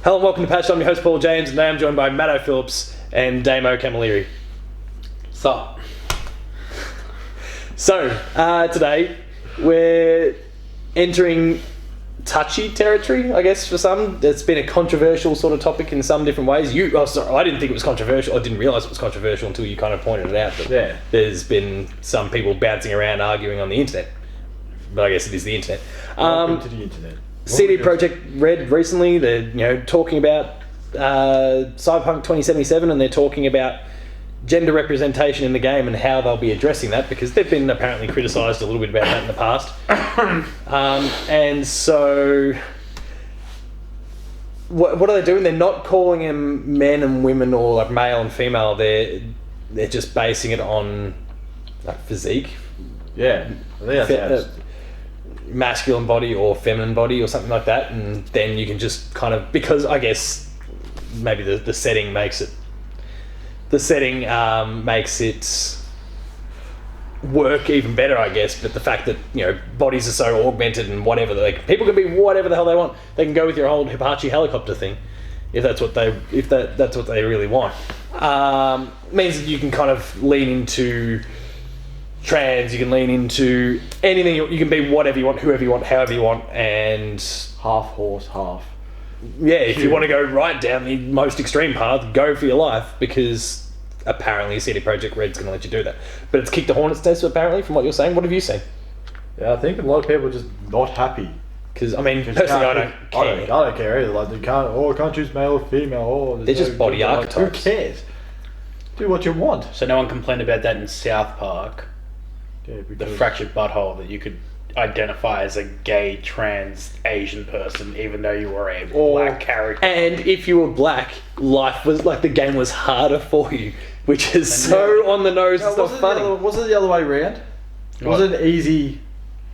Hello and welcome to Patch. I'm your host Paul James, and today I'm joined by Matto Phillips and Damo Camilleri. Sup? So, today we're entering touchy territory, I guess, for some. It's been a controversial sort of topic in some different ways. I didn't think it was controversial. I didn't realise it was controversial until you kind of pointed it out. But there's been some people bouncing around arguing on the internet. But I guess it is the internet. Welcome to the internet. CD Projekt Red recently, they're talking about Cyberpunk 2077, and they're talking about gender representation in the game and how they'll be addressing that, because they've been apparently criticised a little bit about that in the past. And so what are they doing? They're not calling them men and women or like male and female. They're just basing it on like physique. Yeah, I think that's masculine body or feminine body or something like that, and then you can just kind of, because I guess maybe the setting makes it work even better, I guess. But the fact that bodies are so augmented and whatever, people can be whatever the hell they want. They can go with your whole Apache helicopter thing if that's what they really want. Means that you can kind of lean into trans, you can lean into anything, you can be whatever you want, whoever you want, however you want, and half horse, half. Yeah, if you want to go right down the most extreme path, go for your life, because apparently CD Projekt Red's going to let you do that. But it's kicked the hornets test, apparently, from what you're saying. What have you seen? Yeah, I think a lot of people are just not happy. Because, I mean, personally, I don't care. I don't care either. Like, you can't choose male or female. They're just body archetypes. Who cares? Do what you want. So no one complained about that in South Park. Yeah, the fractured butthole, that you could identify as a gay, trans, Asian person even though you were a black character. And if you were black, life was like, the game was harder for you, which is so on the nose. It's not funny. Was it the other way around? Was it easy?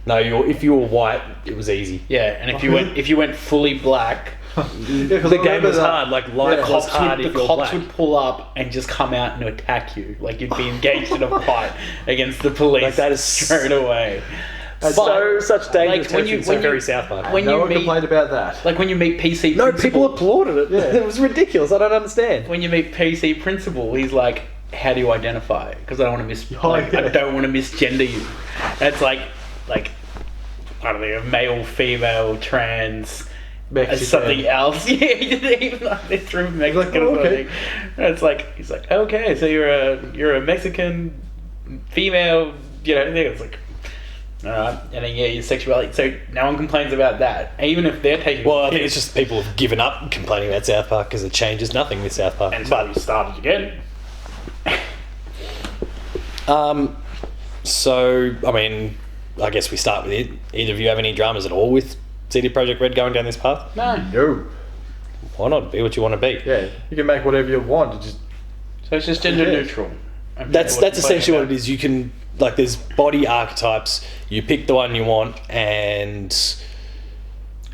No, if you were white, it was easy. Yeah, and if you went fully black, the game was hard. Like, life was hard if you're black. The cops would pull up and just come out and attack you. Like, you'd be engaged in a fight against the police. Like, that is straight away. Such dangerous tensions, so very South Park. No one complained about that. Like, when you meet PC No, Principal, people applauded it. Yeah. It was ridiculous. I don't understand. When you meet PC Principal, he's like, how do you identify? Because I don't want to I don't want to misgender you. And it's like I don't know, male, female, trans, Mexican. Something else. Yeah, even like they threw Mexican or something. And it's like, he's like, okay, so you're a Mexican female, it's like, alright, and then your sexuality. So no one complains about that, even if they're taking. Well, I think it's just people have given up complaining about South Park because it changes nothing with South Park. And so you started again. So I mean, I guess we start with it. Either of you have any dramas at all with CD Projekt Red going down this path? No. Why not? Be what you want to be. Yeah, you can make whatever you want. So it's just gender neutral. That's essentially what it is. You can, like, there's body archetypes. You pick the one you want, and it's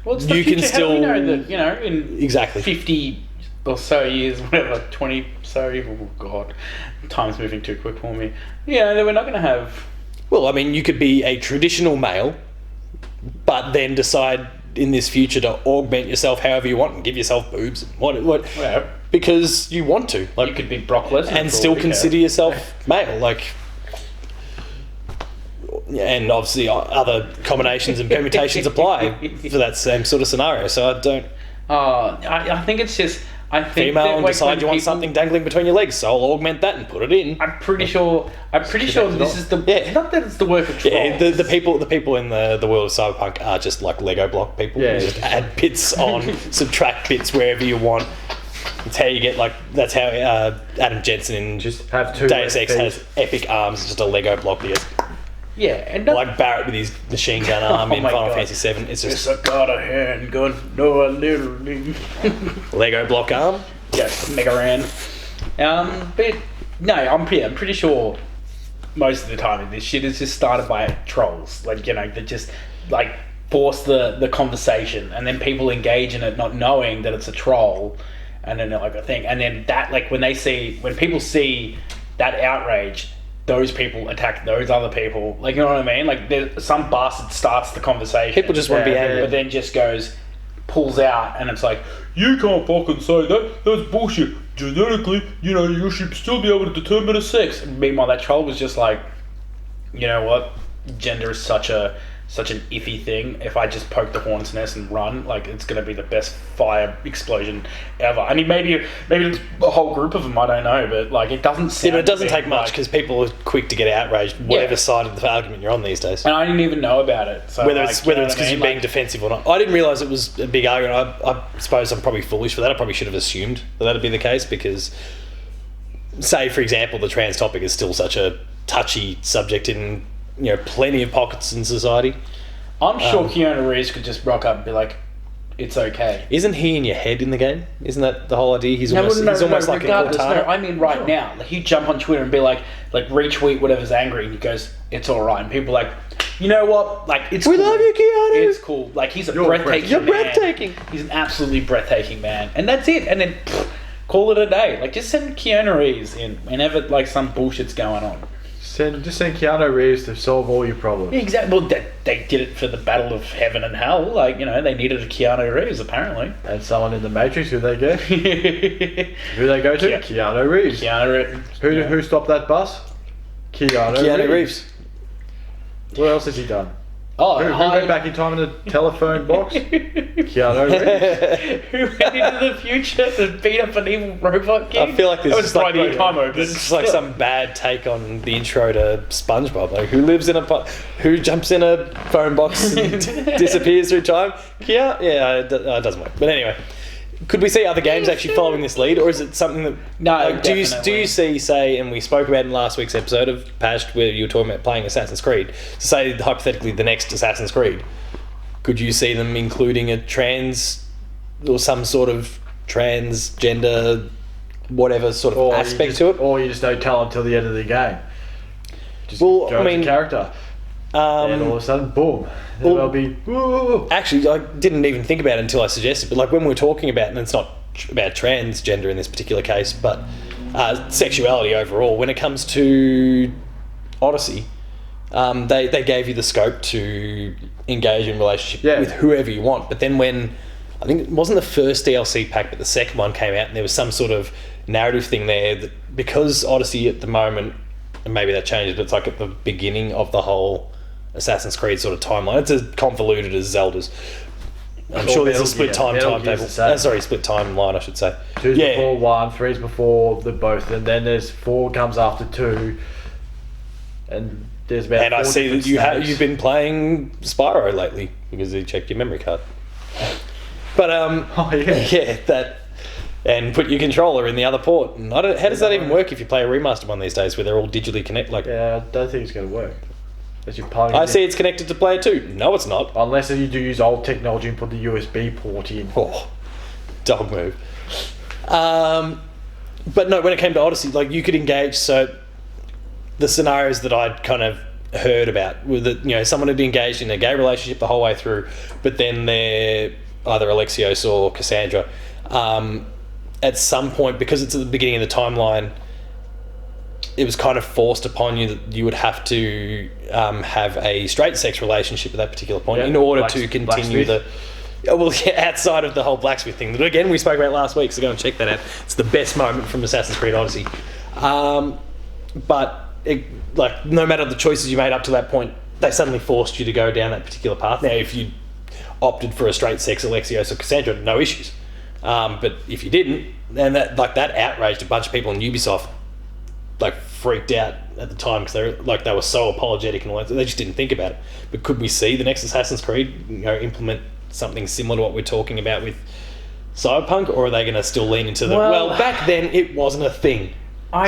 the you future. can still. How do we know that, in exactly 50 or so years, whatever, 20, sorry, oh God, time's moving too quick for me. That we're not going to have. Well, I mean, you could be a traditional male, but then decide in this future to augment yourself however you want and give yourself boobs. Well, because you want to. Like, you could be Brock Lesnar and still consider yourself male. Like, and obviously other combinations and permutations apply for that same sort of scenario. So I don't. I think it's just. I think female and decide you want something dangling between your legs, so I'll augment that and put it in. I'm pretty sure this is the not that it's the work of trolls. Yeah, the people in the world of Cyberpunk are just like Lego block people. Yeah, you just add bits on, subtract bits wherever you want. That's how you get, like, that's how Adam Jensen in just have two Deus Ex has epic arms. It's just a Lego block. Yeah, and like Barrett with his machine gun arm in Final Fantasy VII. It's just I got a handgun, no, a little Lego block arm. Yeah, Mega Ran. But no, I'm pretty sure most of the time this shit is just started by trolls. Like, that just like force the conversation, and then people engage in it not knowing that it's a troll, and then like a thing, and then that, like, when people see that outrage, those people attack those other people. Like, you know what I mean? Like, some bastard starts the conversation. People just want to be angry. But then just goes, pulls out, and it's like, you can't fucking say that. That's bullshit. Genetically, you should still be able to determine a sex. And meanwhile, that troll was just like, you know what? Gender is such an iffy thing. If I just poke the hornet's nest and run, like, it's going to be the best fire explosion ever. I mean, maybe it's a whole group of them, I don't know, but like, it doesn't sound... Yeah, but it doesn't take much because people are quick to get outraged, whatever side of the argument you're on these days. And I didn't even know about it. So whether it's because you're being defensive or not. I didn't realise it was a big argument. I suppose I'm probably foolish for that. I probably should have assumed that that'd be the case because, say, for example, the trans topic is still such a touchy subject in... plenty of pockets in society. I'm sure Keanu Reeves could just rock up and be like, it's okay. Isn't he in your head in the game? Isn't that the whole idea? He's almost like a Cortana. No, I mean right now. Like, you jump on Twitter and be like retweet whatever's angry, and he goes, it's alright. And people are like, you know what? Like, it's we cool. love you, Keanu. It's cool. Like, he's breathtaking You're man. breathtaking. He's an absolutely breathtaking man. And that's it. And then call it a day. Like, just send Keanu Reeves in whenever like some bullshit's going on. Just send Keanu Reeves to solve all your problems. Yeah, exactly. Well, they did it for the Battle of Heaven and Hell. Like, they needed a Keanu Reeves, apparently. And someone in the Matrix, who they get? Who they go to? Keanu Reeves. Who stopped that bus? Keanu Reeves. What else has he done? Who went back in time in the telephone box? Keanu Reeves. Who went into the future to beat up an evil robot king? I feel like this is like this is like some bad take on the intro to SpongeBob. Like, who jumps in a phone box and disappears through time? Yeah, it doesn't work. But anyway, could we see other games actually following this lead, or is it something that... No, like, do you see, say, and we spoke about in last week's episode of Pashed, where you were talking about playing Assassin's Creed, to say, hypothetically, the next Assassin's Creed, could you see them including a trans, or some sort of transgender, whatever sort of aspect to it? Or you just don't tell them till the end of the game. Just character. And all of a sudden, boom. There'll be... Actually, I didn't even think about it until I suggested, but like when we were talking about, and it's not about transgender in this particular case, but sexuality overall, when it comes to Odyssey, they gave you the scope to engage in relationship with whoever you want. But then when, I think it wasn't the first DLC pack, but the second one came out, and there was some sort of narrative thing there that because Odyssey at the moment, and maybe that changes, but it's like at the beginning of the whole Assassin's Creed sort of timeline. It's as convoluted as Zelda's. I'm sure there's a split timetable. Split timeline, I should say. 2's before 1, 3's before the both, and then there's 4 comes after 2, and there's about. And I see that you've been playing Spyro lately because you checked your memory card. But that. And put your controller in the other port. And how does that even work if you play a remastered one these days where they're all digitally connected? Like, I don't think it's going to work. I see it's connected to Player 2. No, it's not. Unless you do use old technology and put the USB port in. Oh, dog move. But no, when it came to Odyssey, like, you could engage. So the scenarios that I'd kind of heard about were that, someone had engaged in a gay relationship the whole way through, but then they're either Alexios or Cassandra. At some point, because it's at the beginning of the timeline, it was kind of forced upon you that you would have to have a straight sex relationship at that particular point in order to continue outside of the whole blacksmith thing that again we spoke about last week, so go and check that out. It's the best moment from Assassin's Creed Odyssey. But no matter the choices you made up to that point, they suddenly forced you to go down that particular path. Now if you opted for a straight sex Alexios or Cassandra, no issues. But if you didn't, then that outraged a bunch of people, and Ubisoft freaked out at the time because they were so apologetic and all that. They just didn't think about it. But could we see the next Assassin's Creed implement something similar to what we're talking about with Cyberpunk, or are they going to still lean into well, back then it wasn't a thing.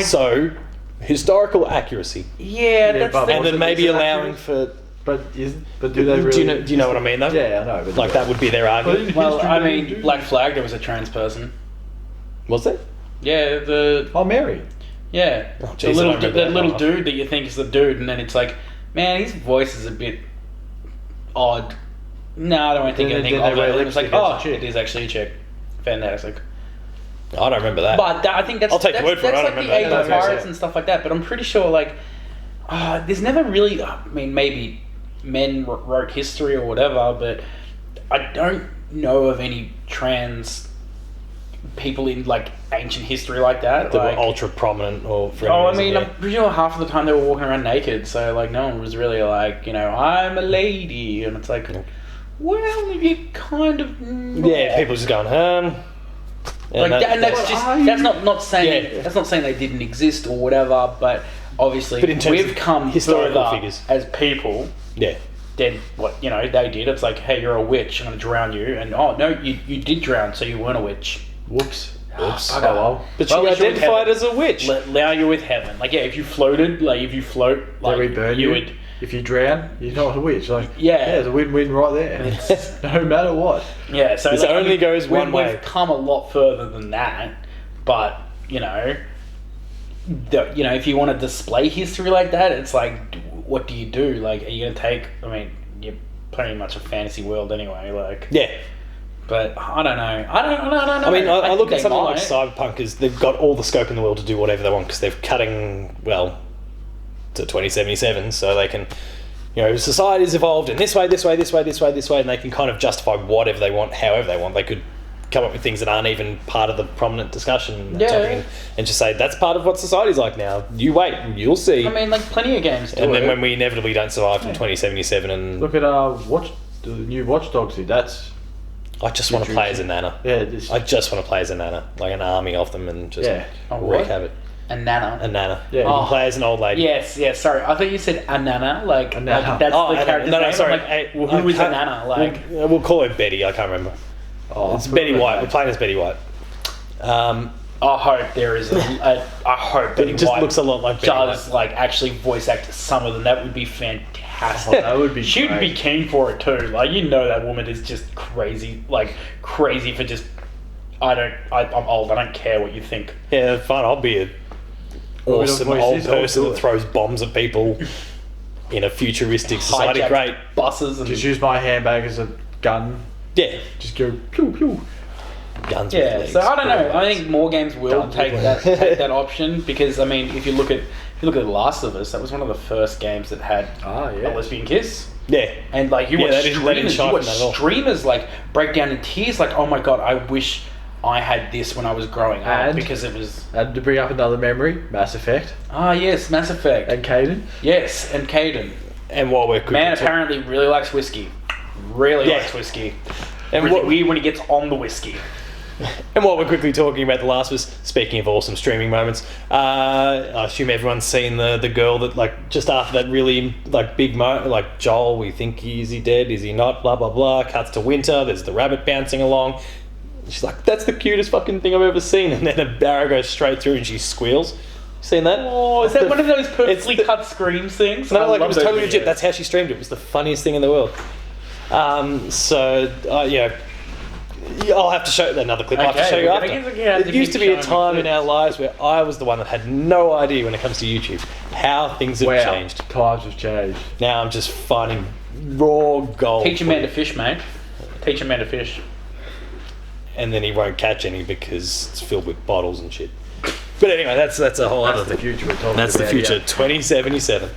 So historical accuracy. Yeah, and then maybe allowing for. But do they really? Do you know what I mean though? Yeah, I know. But that would be their argument. Well, I mean, Black Flag, there was a trans person. Was there? Yeah, Mary. Yeah, the little dude that you think is the dude, and then it's like, man, his voice is a bit odd. No, I don't think anything of it. It was like, it is actually a chick. Fantastic. I don't remember that. But I think I'll take the word for it. I don't remember that. That's like the age of pirates and stuff like that. But I'm pretty sure, there's never really. I mean, maybe men wrote history or whatever, but I don't know of any trans people in like ancient history like that. That like, were ultra prominent or for any I reason, mean, yeah. I'm pretty sure half of the time they were walking around naked, so like no one was really like, I'm a lady, and it's like, well, you kind of Yeah, people just going, like, and that's not saying that's not saying they didn't exist or whatever, but obviously But in terms we've of come historical further figures. as people. Yeah. Then what they did. It's like, hey, you're a witch. I'm gonna drown you, and oh no, you did drown, so you weren't a witch. Whoops. Oops. Oh, well. But she identified as a witch. Now you're with heaven. Like, yeah, if you floated, like if you float, like They burn you. would. If you drown, you're not a witch. Like, Yeah. there's a win-win right there. No matter what. Yeah, so This only goes one way. We've come a lot further than that, but if you want to display history like that, it's like, what do you do? Like, are you gonna take? I mean, you're pretty much a fantasy world anyway. Like, Yeah. but I don't know. I don't know. I mean, I look think at something like might. Cyberpunk as they've got all the scope in the world to do whatever they want because they're cutting, to 2077, so they can, society's evolved in this way, and they can kind of justify whatever they want, however they want. They could come up with things that aren't even part of the prominent discussion and just say, that's part of what society's like now. You wait, you'll see. I mean, like, plenty of games do and then it. when we inevitably don't survive from 2077 and... Look at the new Watch Dogs. That's... I just want to play as a nana. Yeah, I just want to play as a nana, like an army of them, and just wreak havoc. A nana. A nana. Yeah. You can play as an old lady. Yes, sorry. I thought you said a nana, like, a nana. like that's the character's no, name. sorry. I'm like, who is a nana? Like, we'll call her Betty. I can't remember. It's Betty White. We're playing as Betty White. I hope there is I hope Betty It just White looks a lot like Betty does White. like actually voice act some of them. That would be fantastic. That would be She'd great. be keen for it too. Like, that woman is just crazy for just. I'm old. I don't care what you think. Yeah, fine. I'll be an awesome old person that throws bombs at people in a futuristic society. Hijack Great. buses and Just use my handbag as a gun. Yeah. Just go pew pew. Guns with yeah. legs. So I don't know. I think more games will Guns take with that option because I mean, if you look at The Last of Us, that was one of the first games that had a lesbian kiss. Yeah. And like you watch streamers like break down in tears, like, oh my god, I wish I had this when I was growing up, And because it was. And to bring up another memory, Mass Effect. Ah yes, Mass Effect. And Caden. Yes, and Caden. And while we're quickly apparently really likes whiskey. Likes whiskey. And really weird when he gets on the whiskey. And while we're quickly talking about The Last of Us, speaking of awesome streaming moments, I assume everyone's seen the girl that, like, just after that really, like, big moment, like, Joel, we think is he dead, is he not, blah, blah, blah, cuts to winter, there's the rabbit bouncing along. She's like, that's the cutest fucking thing I've ever seen. And then a barrow goes straight through and she squeals. Seen that? Oh, is that one of those perfectly cut screams things? No, like, it was totally legit. That's how she streamed it. It was the funniest thing in the world. I'll have to show another clip. I'll have to show you after. There used to be a time in our lives where I was the one that had no idea when it comes to YouTube how things have changed. Times have changed. Now I'm just finding raw gold. Teach a man to fish, mate. Teach a man to fish. And then he won't catch any because it's filled with bottles and shit. But anyway, that's a whole other thing. Future we're talking That's about, the future. 2077.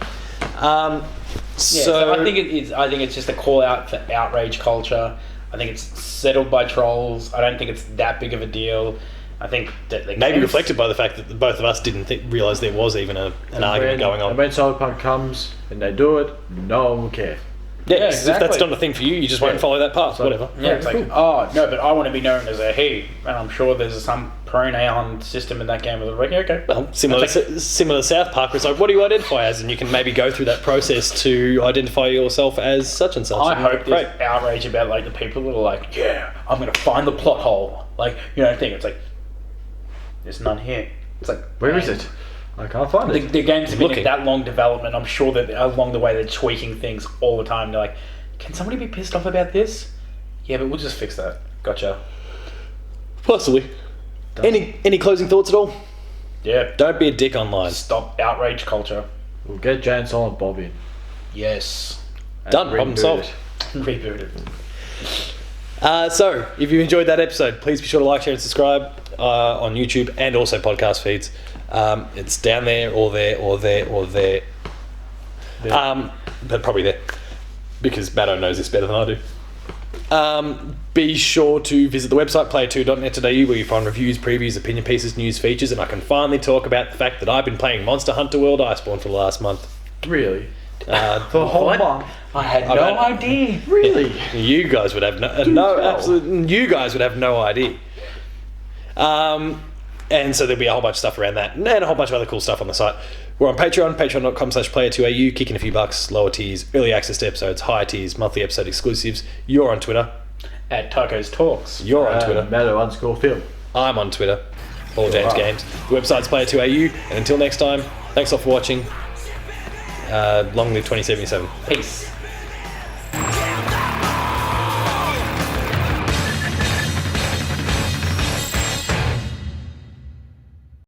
So I think it is. I think it's just a call out for outrage culture. I think it's settled by trolls. I don't think it's that big of a deal. I think that maybe reflected by the fact that both of us didn't realise there was even an argument going on. And when Cyberpunk comes and they do it, no one will care. Yeah, exactly. If that's not a thing for you, you just won't follow that path. So, whatever. Yeah, it's like, oh no, but I want to be known as a he, and I'm sure there's some pronoun system in that game. With like, okay. Well, similar to South Park, where it's like, what do you identify as? And you can maybe go through that process to identify yourself as such and such. I hope there's outrage about like the people that are like, yeah, I'm gonna find the plot hole. Like, think it's like, there's none here. It's like, where is it? I can't find it. The game's been in that long development. I'm sure that along the way they're tweaking things all the time. They're like, can somebody be pissed off about this? Yeah, but we'll just fix that. Gotcha. Possibly. Any closing thoughts at all? Yeah. Don't be a dick online. Stop outrage culture. We'll get Jay and Silent Bob in. Yes. Done. Problem solved. Reboot it. So, if you enjoyed that episode, please be sure to like, share, and subscribe on YouTube and also podcast feeds. It's down there, or there. But probably there, because Matto knows this better than I do. Be sure to visit the website player2.net.au where you find reviews, previews, opinion pieces, news, features, and I can finally talk about the fact that I've been playing Monster Hunter World Iceborne for the last month. Really? For a whole month? I had no idea. Really? You guys would have you guys would have no idea. And so there'll be a whole bunch of stuff around that, and a whole bunch of other cool stuff on the site. We're on Patreon, patreon.com/player2au, kicking a few bucks, lower tiers, early access to episodes, higher tiers, monthly episode exclusives. You're on Twitter. At Taco's Talks. You're on Twitter. Matto_Phil. I'm on Twitter. All James Games. The website's player2au, and until next time, thanks all for watching. Long live 2077. Peace.